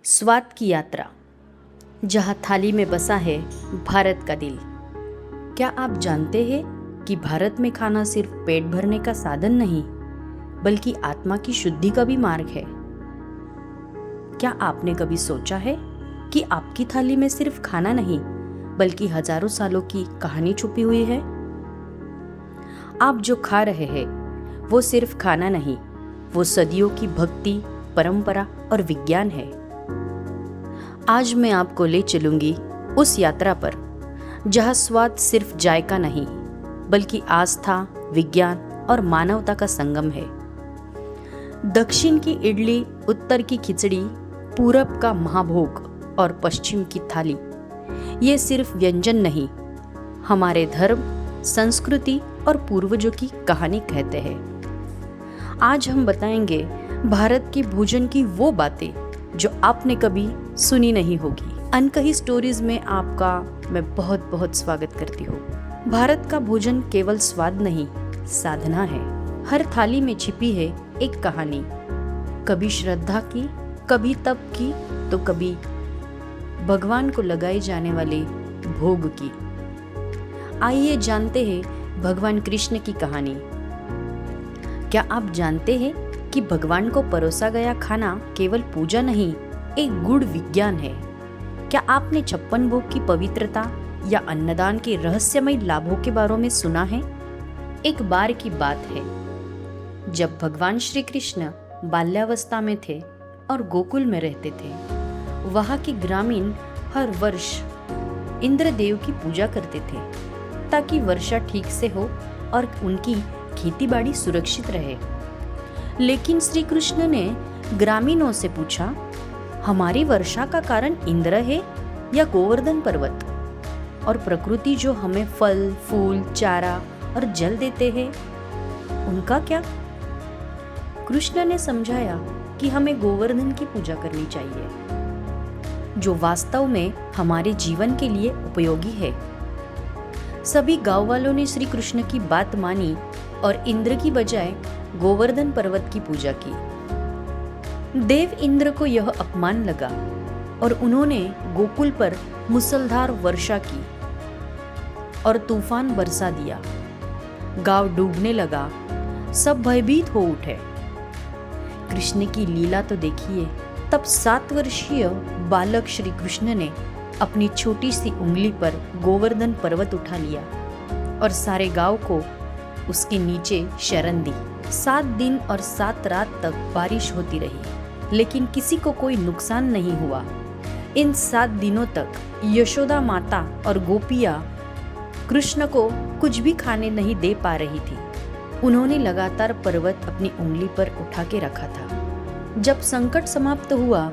स्वाद की यात्रा, जहाँ थाली में बसा है भारत का दिल। क्या आप जानते हैं कि भारत में खाना सिर्फ पेट भरने का साधन नहीं, बल्कि आत्मा की शुद्धि का भी मार्ग है। क्या आपने कभी सोचा है कि आपकी थाली में सिर्फ खाना नहीं, बल्कि हजारों सालों की कहानी छुपी हुई है? आप जो खा रहे हैं वो सिर्फ खाना नहीं, वो सदियों की भक्ति, परंपरा और विज्ञान है। आज मैं आपको ले चलूंगी उस यात्रा पर जहां स्वाद सिर्फ जायका नहीं, बल्कि आस्था, विज्ञान और मानवता का संगम है। दक्षिण की इडली, उत्तर की खिचड़ी, पूरब का महाभोग और पश्चिम की थाली, ये सिर्फ व्यंजन नहीं, हमारे धर्म, संस्कृति और पूर्वजों की कहानी कहते हैं। आज हम बताएंगे भारत के भोजन की वो बातें जो आपने कभी सुनी नहीं होगी। अनकही स्टोरीज में आपका मैं बहुत बहुत स्वागत करती हूँ। भारत का भोजन केवल स्वाद नहीं, साधना है। हर थाली में छिपी है एक कहानी, कभी श्रद्धा की, कभी तप की, तो कभी भगवान को लगाए जाने वाले भोग की। आइए जानते हैं भगवान कृष्ण की कहानी। क्या आप जानते हैं कि भगवान को परोसा गया खाना केवल पूजा नहीं, एक गूढ़ विज्ञान है। क्या आपने 56 भोग की पवित्रता या अन्नदान के रहस्यमय लाभों के बारे में सुना है? एक बार की बात है जब भगवान श्री कृष्ण बाल्यावस्था में थे और गोकुल में रहते थे। वहां के ग्रामीण हर वर्ष इंद्रदेव की पूजा करते थे ताकि वर्षा ठीक से हो और उनकी खेतीबाड़ी सुरक्षित रहे। लेकिन श्री कृष्ण ने ग्रामीणों से पूछा, हमारी वर्षा का कारण इंद्र है या गोवर्धन पर्वत? और प्रकृति जो हमें फल, फूल, चारा और जल देते हैं, उनका क्या? कृष्ण ने समझाया कि हमें गोवर्धन की पूजा करनी चाहिए, जो वास्तव में हमारे जीवन के लिए उपयोगी है। सभी गांव वालों ने श्री कृष्ण की बात मानी और इंद्र की बजाय गोवर्धन पर्वत की पूजा की। देव इंद्र को यह अपमान लगा और उन्होंने गोकुल पर मूसलधार वर्षा की और तूफान बरसा दिया। गांव डूबने लगा, सब भयभीत हो उठे। कृष्ण की लीला तो देखिए। तब 7 वर्षीय बालक श्री कृष्ण ने अपनी छोटी सी उंगली पर गोवर्धन पर्वत उठा लिया और सारे गांव को उसके नीचे शरण दी। 7 दिन और 7 रात तक बारिश होती रही, लेकिन किसी को कोई नुकसान नहीं हुआ। इन 7 दिनों तक यशोदा माता और गोपियां कृष्ण को कुछ भी खाने नहीं दे पा रही थी। उन्होंने लगातार पर्वत अपनी उंगली पर उठा के रखा था। जब संकट समाप्त हुआ,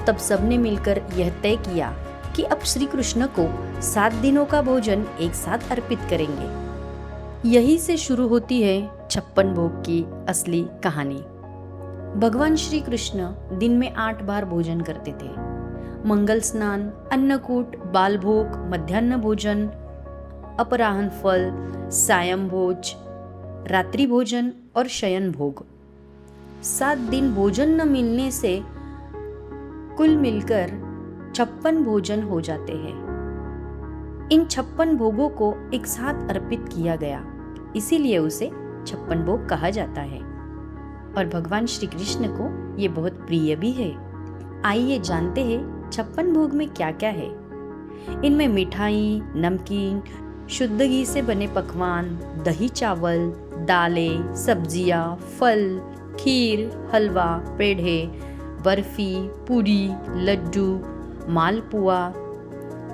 तब सबने मिलकर यह तय किया कि अब श्री कृष्ण को 7 दिनों का भोजन एक साथ अर्पित करेंगे। यही से शुरू होती है 56 भोग की असली कहानी। भगवान श्री कृष्ण दिन में 8 बार भोजन करते थे। मंगल स्नान, अन्नकूट, बाल भोग, मध्याह्न भोजन, अपराह्न फल, सायं भोज, रात्रि भोजन और शयन भोग। 7 दिन भोजन न मिलने से कुल मिलकर 56 भोजन हो जाते हैं। इन 56 भोगों को एक साथ अर्पित किया गया, इसीलिए उसे 56 भोग कहा जाता है और भगवान श्री कृष्ण को ये बहुत प्रिय भी है। आइए जानते हैं 56 भोग में क्या क्या है। इनमें मिठाई, नमकीन, शुद्ध घी से बने पकवान, दही चावल, दालें, सब्जियां, फल, खीर, हलवा, पेढ़े, बर्फी, पूरी, लड्डू, मालपुआ,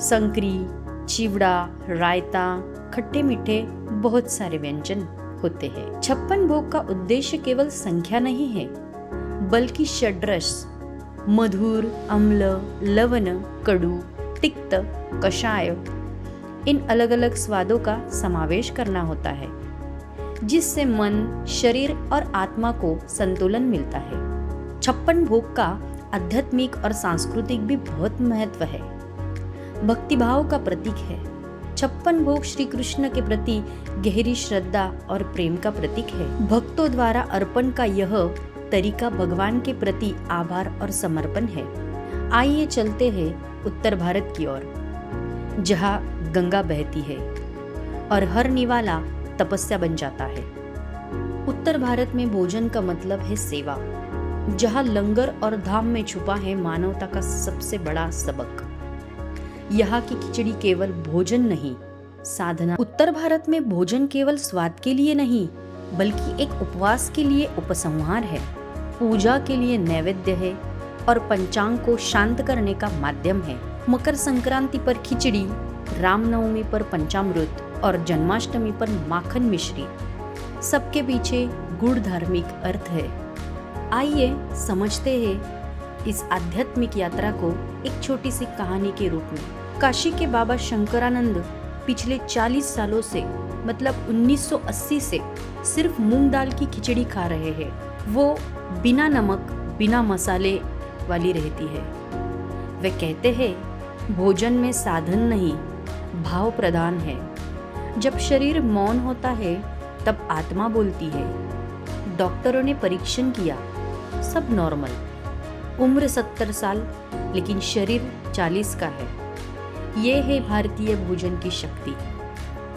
संकरी, चिवड़ा, रायता, खट्टे मीठे बहुत सारे व्यंजन होते हैं। 56 भोग का उद्देश्य केवल संख्या नहीं है, बल्कि षड्रस, मधुर, अम्ल, लवण, कड़ू, तिक्त, कषाय, इन अलग अलग स्वादों का समावेश करना होता है, जिससे मन, शरीर और आत्मा को संतुलन मिलता है। 56 भोग का आध्यात्मिक और सांस्कृतिक भी बहुत महत्व है। भक्तिभाव का प्रतीक है। 56 भोग श्री कृष्ण के प्रति गहरी श्रद्धा और प्रेम का प्रतीक है। भक्तों द्वारा अर्पण का यह तरीका भगवान के प्रति आभार और समर्पण है। आइए चलते हैं उत्तर भारत की ओर, जहाँ गंगा बहती है और हर निवाला तपस्या बन जाता है। उत्तर भारत में भोजन का मतलब है सेवा, जहाँ लंगर और धाम में छुपा है मानवता का सबसे बड़ा सबक। यहाँ की खिचड़ी केवल भोजन नहीं, साधना। उत्तर भारत में भोजन केवल स्वाद के लिए नहीं, बल्कि एक उपवास के लिए उपसंहार है, पूजा के लिए नैवेद्य है और पंचांग को शांत करने का माध्यम है। मकर संक्रांति पर खिचड़ी, रामनवमी पर पंचामृत और जन्माष्टमी पर माखन मिश्री, सबके पीछे गूढ़ धार्मिक अर्थ है। आइए समझते हैं इस आध्यात्मिक यात्रा को एक छोटी सी कहानी के रूप में। काशी के बाबा शंकरानंद पिछले 40 सालों से, मतलब 1980 से सिर्फ मूंग दाल की खिचड़ी खा रहे हैं। वो बिना नमक, बिना मसाले वाली रहती है। वे कहते हैं भोजन में साधन नहीं, भाव प्रधान है। जब शरीर मौन होता है तब आत्मा बोलती है। डॉक्टरों ने परीक्षण किया, सब नॉर्मल। उम्र 70 साल, लेकिन शरीर 40 का है। ये है भारतीय भोजन की शक्ति।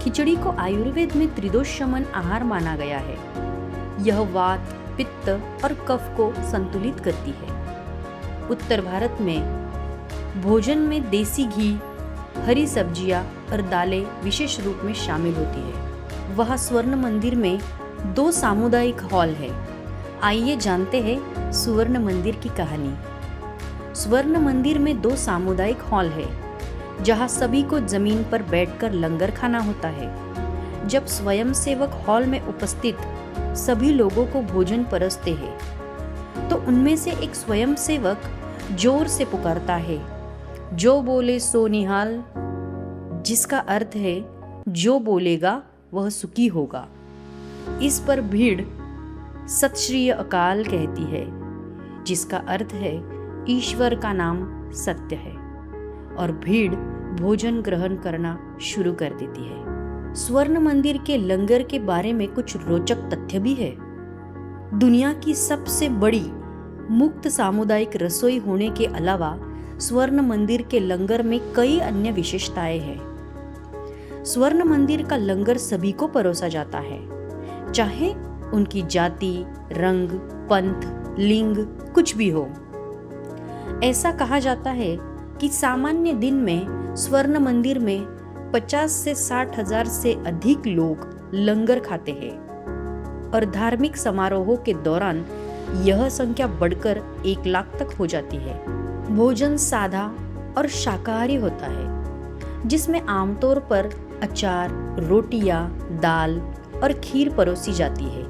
खिचड़ी को आयुर्वेद में त्रिदोष शमन आहार माना गया है। यह वात, पित्त और कफ को संतुलित करती है। उत्तर भारत में भोजन में देसी घी, हरी सब्जियां और दालें विशेष रूप में शामिल होती है। वहाँ स्वर्ण मंदिर में 2 सामुदायिक हॉल है। आइए जानते हैं स्वर्ण मंदिर की कहानी। स्वर्ण मंदिर में 2 सामुदायिक हॉल है, जहाँ सभी को जमीन पर बैठकर लंगर खाना होता है। जब स्वयंसेवक हॉल में उपस्थित सभी लोगों को भोजन परसते हैं, तो उनमें से एक स्वयंसेवक जोर से पुकारता है, जो बोले सो निहाल, जिसका अर्थ है जो बोलेगा वह सुखी होगा। इस पर भीड़ सत श्री अकाल कहती है, जिसका अर्थ है ईश्वर का नाम सत्य है, और भीड़ भोजन ग्रहण करना शुरू कर देती है। स्वर्ण मंदिर के लंगर के बारे में कुछ रोचक तथ्य भी है। दुनिया की सबसे बड़ी मुक्त सामुदायिक रसोई होने के अलावा स्वर्ण मंदिर के लंगर में कई अन्य विशेषताएं हैं। स्वर्ण मंदिर का लंगर सभी को परोसा जाता है, चाहे उनकी जाति, रंग, पंथ, लिंग कुछ भी हो। ऐसा कहा जाता है कि सामान्य दिन में स्वर्ण मंदिर में 50 से 60 हजार से अधिक लोग लंगर खाते हैं, और धार्मिक समारोहों के दौरान यह संख्या बढ़कर 1 लाख तक हो जाती है। भोजन सादा और शाकाहारी होता है, जिसमें आमतौर पर अचार, रोटियां, दाल और खीर परोसी जाती है।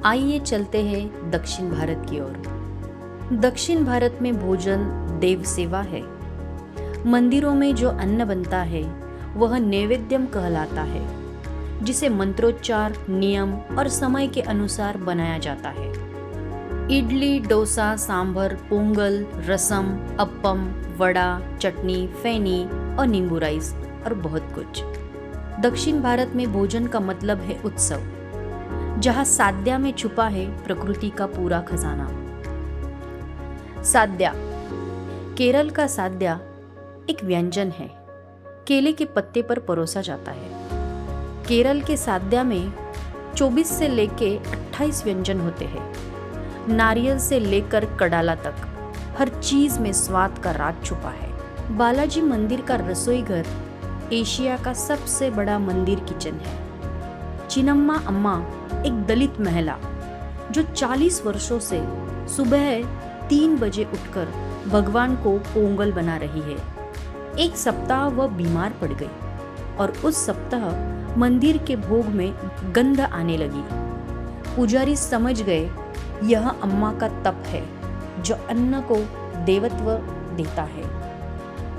आइए चलते हैं दक्षिण भारत की ओर। दक्षिण भारत में भोजन देव सेवा है। मंदिरों में जो अन्न बनता है वह नैवेद्यम कहलाता है, जिसे मंत्रोच्चार, नियम और समय के अनुसार बनाया जाता है। इडली, डोसा, सांभर, पोंगल, रसम, अप्पम, वड़ा, चटनी, फैनी और नींबू राइस और बहुत कुछ। दक्षिण भारत में भोजन का मतलब है उत्सव, जहाँ साद्या में छुपा है प्रकृति का पूरा खजाना। साद्या। केरल का साद्या एक व्यंजन है, केले के पत्ते पर परोसा जाता है। केरल के साद्या में 24 से लेके 28 व्यंजन होते हैं। नारियल से लेकर कडाला तक हर चीज में स्वाद का राज छुपा है। बालाजी मंदिर का रसोई घर एशिया का सबसे बड़ा मंदिर किचन है। चिन्नम्मा अम्मा एक दलित महिला जो 40 वर्षों से सुबह 3 बजे उठकर भगवान को पोंगल बना रही है। एक सप्ताह वह बीमार पड़ गई और उस सप्ताह मंदिर के भोग में गंध आने लगी। पुजारी समझ गए यह अम्मा का तप है जो अन्न को देवत्व देता है।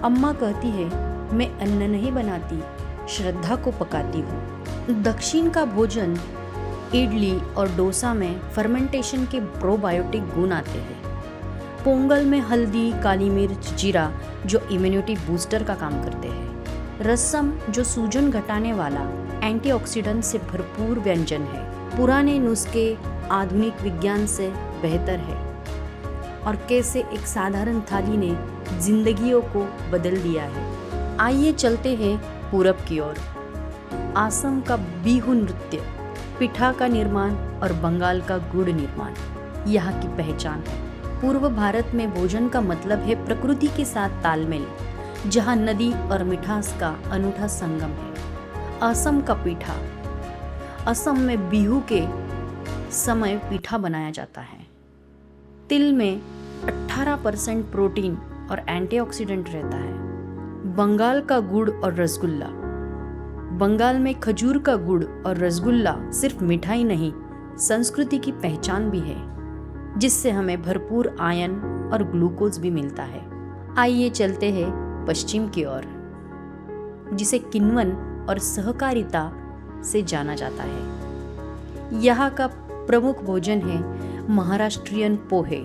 अम्मा कहती है, मैं अन्न नहीं बनाती, श्रद्धा को पकाती हूँ। दक्षिण का भोजन इडली और डोसा में फर्मेंटेशन के प्रोबायोटिक गुण आते हैं। पोंगल में हल्दी, काली मिर्च, जीरा जो इम्यूनिटी बूस्टर का काम करते हैं। रसम जो सूजन घटाने वाला एंटीऑक्सीडेंट से भरपूर व्यंजन है। पुराने नुस्खे आधुनिक विज्ञान से बेहतर है, और कैसे एक साधारण थाली ने जिंदगियों को बदल दिया है। आइए चलते हैं पूरब की ओर। असम का बिहू नृत्य, पिठा का निर्माण और बंगाल का गुड़ निर्माण यहाँ की पहचान है। पूर्व भारत में भोजन का मतलब है प्रकृति के साथ तालमेल, जहाँ नदी और मिठास का अनूठा संगम है। असम का पीठा, असम में बिहू के समय पीठा बनाया जाता है। तिल में 18% प्रोटीन और एंटीऑक्सीडेंट रहता है। बंगाल का गुड़ और रसगुल्ला, बंगाल में खजूर का गुड़ और रसगुल्ला सिर्फ मिठाई नहीं, संस्कृति की पहचान भी है, जिससे हमें भरपूर आयरन और ग्लूकोज भी मिलता है। आइए चलते हैं पश्चिम की ओर, जिसे किण्वन और सहकारिता से जाना जाता है। यहाँ का प्रमुख भोजन है महाराष्ट्रियन पोहे,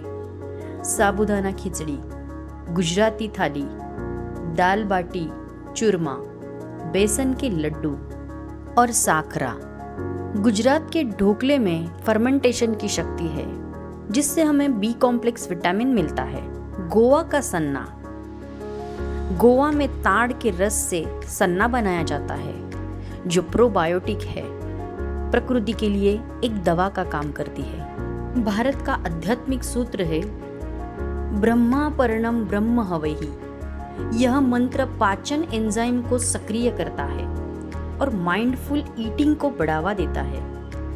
साबूदाना खिचड़ी, गुजराती थाली, दाल बाटी चूरमा, बेसन के लड्डू और साखरा। गुजरात के ढोकले में फर्मेंटेशन की शक्ति है, जिससे हमें बी कॉम्प्लेक्स विटामिन मिलता है। गोवा का सन्ना, गोवा में ताड़ के रस से सन्ना बनाया जाता है, जो प्रोबायोटिक है, प्रकृति के लिए एक दवा का काम करती है। भारत का आध्यात्मिक सूत्र है ब्रह्मापर्णम ब्रह्म हवैहि। यह मंत्र पाचन एंजाइम को सक्रिय करता है और माइंडफुल ईटिंग को बढ़ावा देता है।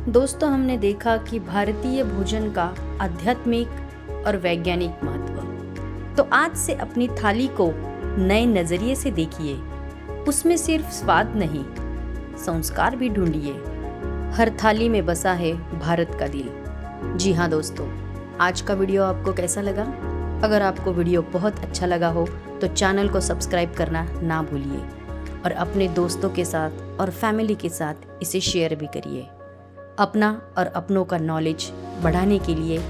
दोस्तों, हमने देखा कि भारतीय भोजन का आध्यात्मिक और वैज्ञानिक महत्व। तो आज से अपनी थाली को नए नजरिए से देखिए। उसमें सिर्फ स्वाद नहीं, संस्कार भी ढूंढिए। हर थाली में बसा है भारत का दिल। जी हाँ दोस्तों, आज का वीडियो आपको कैसा लगा? अगर आपको वीडियो बहुत अच्छा लगा हो तो चैनल को सब्सक्राइब करना ना भूलिए और अपने दोस्तों के साथ और फैमिली के साथ इसे शेयर भी करिए। अपना और अपनों का नॉलेज बढ़ाने के लिए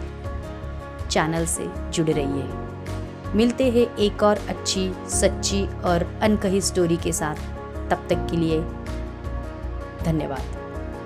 चैनल से जुड़े रहिए। मिलते हैं एक और अच्छी, सच्ची और अनकही स्टोरी के साथ। तब तक के लिए धन्यवाद।